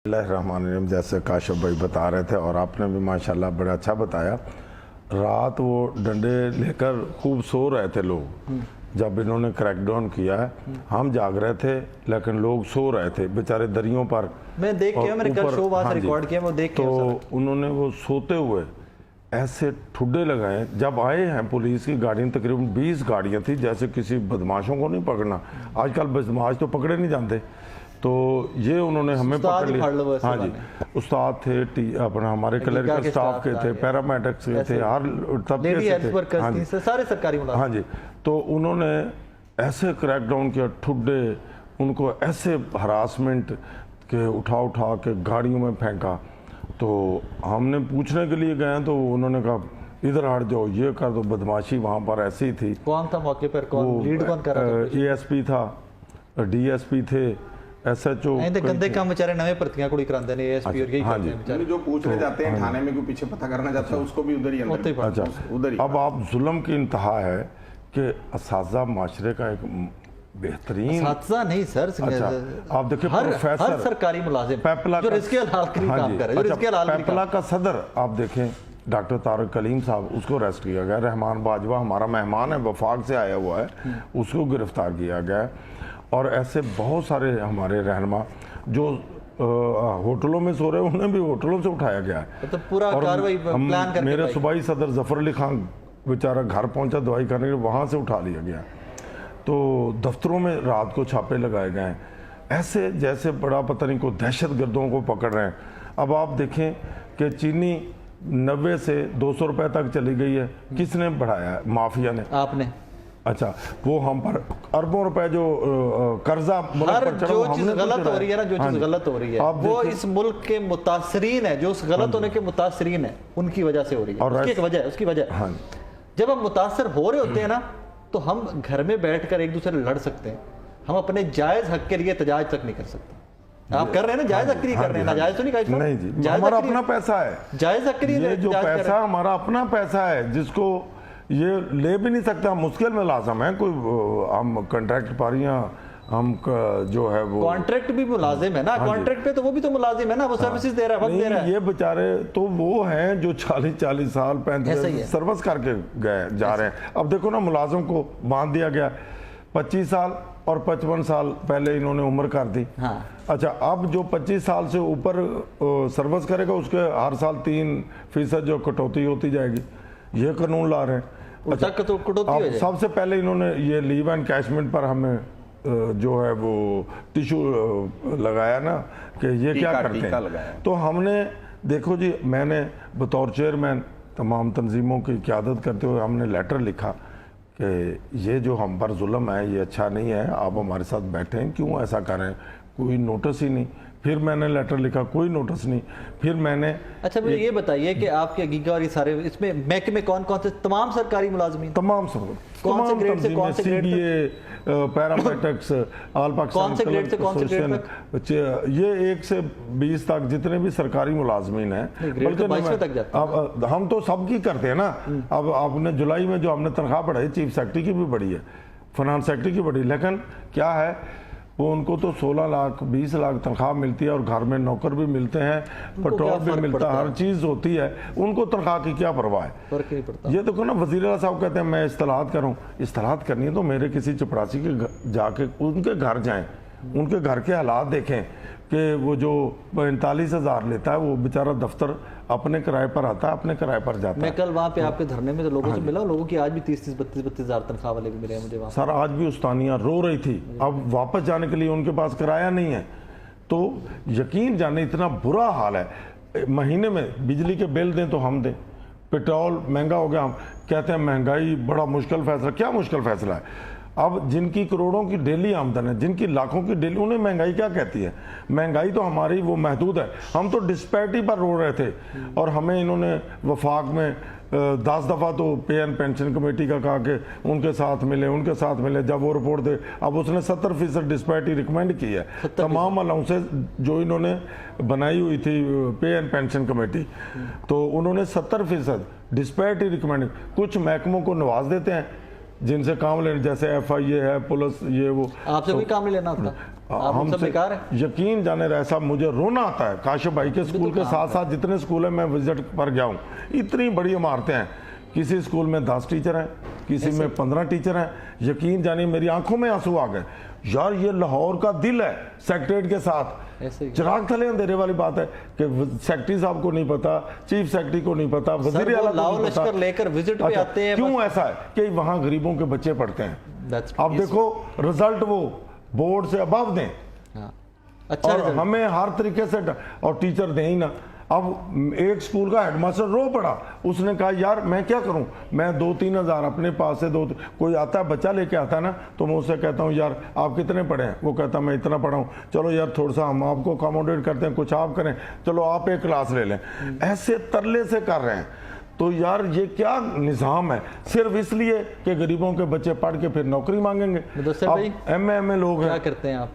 रहमान, जैसे काशिफ भाई बता रहे थे और आपने भी माशाल्लाह बड़ा अच्छा बताया। रात वो डंडे लेकर खूब सो रहे थे लोग जब इन्होंने क्रैकडाउन किया है। हम जाग रहे थे लेकिन लोग सो रहे थे बेचारे दरियों पर। मैं देख के मैंने कल शो वहाँ से रिकॉर्ड किया, वो देख के तो उन्होंने वो सोते हुए ऐसे ठुड्डे लगाए। जब आए हैं पुलिस की गाड़ियाँ, तकरीबन 20 गाड़ियाँ थी, जैसे किसी बदमाशों को नहीं पकड़ना, आजकल बदमाश तो पकड़े नहीं जाते। तो ये उन्होंने हमें पकड़ लिया। हाँ जी, उस्ताद थे, अपना हमारे क्लरिकल स्टाफ के थे, पैरामेडिक्स के थे, हर तबके थे। हाँ जी, सारे सरकारी मुलाजिम। हाँ जी, तो उन्होंने ऐसे क्रैकडाउन किया, ठुड्डे उनको ऐसे हरासमेंट के उठा के गाड़ियों में फेंका। तो हमने पूछने के लिए गए तो उन्होंने कहा इधर हट जाओ, ये कर दो। बदमाशी वहाँ पर ऐसी थी। कौन था मौके पर, कौन लीड कौन कर रहा था? ASP था, DSP थे, SHO। गंदे काम बेचारे नवे भर्तियां कुड़ी करांदे ने ASP और यही करते हैं बेचारे। जो पूछने जाते हैं थाने में, कोई पीछे पता करना चाहता है उसको भी उधर ही अंदर। अच्छा, उधर ही। अब आप जुल्म की इंतहा है कि असाज़ा माशरे का एक बेहतरीन नहीं सर। अच्छा, आप देखिए प्रोफेसर, हर सरकारी मुलाजिम पेपला जो रिस्क हाल के लिए काम कर रहे हैं, जो रिस्क हाल पेपला का सदर आप देखें, डॉक्टर तारिक कलीम साहब, उसको अरेस्ट किया गया। रहमान बाजवा हमारा मेहमान है, वफाक से आया हुआ है, उसको गिरफ्तार किया गया। और ऐसे बहुत सारे हमारे रहनुमा जो होटलों में सो रहे हैं, उन्हें भी होटलों से उठाया गया है। तो पूरा कार्रवाई प्लान करके मेरे सूबाई सदर जफर अली खान बेचारा घर पहुंचा दवाई करने के, वहाँ से उठा लिया गया। तो दफ्तरों में रात को छापे लगाए गए हैं, ऐसे जैसे बड़ा पता नहीं को दहशत गर्दों को पकड़ रहे हैं। अब आप देखें कि चीनी 90 से 200 रुपए तक चली गई है। किसने बढ़ाया है? माफिया ने। आपने। अच्छा, वो हम पर अरबों रुपए जो कर्जा जो चीज गलत हो रही है ना, जो चीज गलत हो रही है वो इस मुल्क के मुतासरीन है, जो उस गलत होने के मुतासरीन है, उनकी वजह से हो रही है। उसकी वजह जब हम मुतासर हो रहे होते हैं ना, तो हम घर में बैठकर एक दूसरे लड़ सकते हैं, हम अपने जायज हक के लिए एहतजाज तक नहीं कर सकते। आप कर रहे हैं ना, जायज हक के लिए कर रहे हैं ना, जायज तो नहीं कहा। नहीं जी, हमारा अपना पैसा है, जायज हक के लिए। ये जो पैसा हमारा अपना पैसा है, जिसको ये ले भी नहीं सकता, मुश्किल में लाजम है। कोई हम कॉन्ट्रैक्ट पारियां, हम जो है वो कॉन्ट्रैक्ट भी मुलाजिम है ना, कॉन्ट्रैक्ट पे तो वो भी तो मुलाजिम है ना, वो सर्विसेज दे रहा है, वक्त दे रहा है। ये बेचारे तो वो हैं जो 40 साल 35 सर्विस करके गए जा रहे हैं। अब देखो ना, मुलाजिम को बांध दिया गया 25 साल और 55 साल पहले इन्होंने उम्र कर दी। अच्छा, अब जो 25 साल से ऊपर सर्विस करेगा उसके हर साल 3% जो कटौती होती जाएगी, ये कानून ला रहे हैं। अच्छा, अब सबसे पहले इन्होंने ये लीव एंड कैशमेंट पर हमें जो है वो टिश्यू लगाया ना कि ये क्या करते हैं। तो हमने देखो जी, मैंने बतौर चेयरमैन तमाम तंजीमों की क़यादत करते हुए हमने लेटर लिखा कि ये जो हम पर जुल्म है ये अच्छा नहीं है, आप हमारे साथ बैठें, क्यों ऐसा करें। कोई नोटिस ही नहीं। फिर मैंने लेटर लिखा, कोई नोटिस नहीं। फिर मैंने अच्छा, मुझे ये बताइए कि आपके गीगा और ये सारे इसमें महकमे कौन कौन से? तमाम सरकारी मुलाजमीन, तमाम सब, कौन से ग्रेड से कौन से ग्रेड तक? पैरामेडिक्स, ऑल पाकिस्तान, कौन से ग्रेड से कौन से ग्रेड तक? ये 1 से 20 तक जितने भी सरकारी मुलाजमीन हैं, बल्कि अब हम तो सबकी करते हैं ना। अब आपने जुलाई में जो हमने तनख्वाह बढ़ाई, चीफ सेक्रेटरी की भी बढ़ी है, फाइनेंस सेक्रेटरी की बढ़ी, लेकिन क्या है वो उनको तो 16 लाख 20 लाख तनख्वाह मिलती है और घर में नौकर भी मिलते हैं, पेट्रोल भी मिलता है, हर चीज़ होती है, उनको तनख्वाह की क्या परवाह है। ये देखो ना, वज़ीर आला साहब कहते हैं मैं इस्तिलाहत करूं, इस्तिलाहत करनी है तो मेरे किसी चपरासी के जाके उनके घर जाएं, उनके घर के हालात देखें कि वो जो 45,000 लेता है वो बेचारा दफ्तर अपने किराए पर आता है, अपने किराए पर जाता है। मैं कल वहाँ पे आपके धरने में तो लोगों से मिला, लोगों की आज भी 30-30, 32-32 हज़ार तनख्वाह वाले भी मिले हैं मुझे वहाँ। सर, आज भी उस्तानियाँ रो रही थी, अब वापस जाने के लिए उनके पास किराया नहीं है। तो यकीन जाने इतना बुरा हाल है। महीने में बिजली के बिल दें तो हम दें, पेट्रोल महंगा हो गया, हम कहते हैं महंगाई बड़ा मुश्किल फैसला। क्या मुश्किल फैसला है? अब जिनकी करोड़ों की डेली आमदन है, जिनकी लाखों की डेली, उन्हें महंगाई क्या कहती है? महंगाई तो हमारी वो महदूद है। हम तो डिस्पैरिटी पर रो रहे थे और हमें इन्होंने वफाक में 10 दफ़ा तो पे एंड पेंशन कमेटी का कहा कि उनके साथ मिले। जब वो रिपोर्ट दे, अब उसने 70% डिस्पैरिटी रिकमेंड की है। तमाम अलाउंसेस जो इन्होंने बनाई हुई थी पे एंड पेंशन कमेटी, तो उन्होंने 70% डिस्पैरिटी रिकमेंड। कुछ महकमों को नवाज देते हैं जिनसे काम लेने, जैसे FIA है, पुलिस, ये वो। आपसे कोई काम नहीं लेना था? आप सब बेकार है। यकीन जाने रहा, ऐसा मुझे रोना आता है। काशिफ भाई के स्कूल के साथ साथ जितने स्कूल है मैं विजिट पर गया हूँ, इतनी बड़ी इमारतें हैं, किसी स्कूल में 10 टीचर हैं, किसी में 15 टीचर हैं। यकीन जानिए मेरी आंखों में आंसू आ गए यार, ये लाहौर का दिल है सेक्रेटरीट के साथ। चिराग तले अंधेरे वाली बात है कि सेक्रेटरी साहब को नहीं पता, चीफ सेक्रेटरी को नहीं पता, वजीर आला को नहीं पता, लेकर विजिट पे आते हैं। क्यों ऐसा है कि वहां गरीबों के बच्चे पढ़ते हैं। अब देखो रिजल्ट वो बोर्ड से अबव दें, अच्छा, और हमें हर तरीके से, और टीचर दें ही ना। अब एक स्कूल का हेडमास्टर रो पड़ा, उसने कहा यार मैं क्या करूं, मैं 2-3 हज़ार अपने पास से कोई आता है बच्चा लेके आता है ना, तो मैं उससे कहता हूं यार आप कितने पढ़े हैं, वो कहता मैं इतना पढ़ा हूं, चलो यार थोड़ा सा हम आपको अकोमोडेट करते हैं, कुछ आप करें, चलो आप एक क्लास ले लें। ऐसे तरले से कर रहे हैं। तो यार ये क्या निज़ाम है, सिर्फ इसलिए कि गरीबों के बच्चे पढ़ के फिर नौकरी मांगेंगे। मुदस्सिर भाई, एमए लोग हैं, क्या करते हैं आप?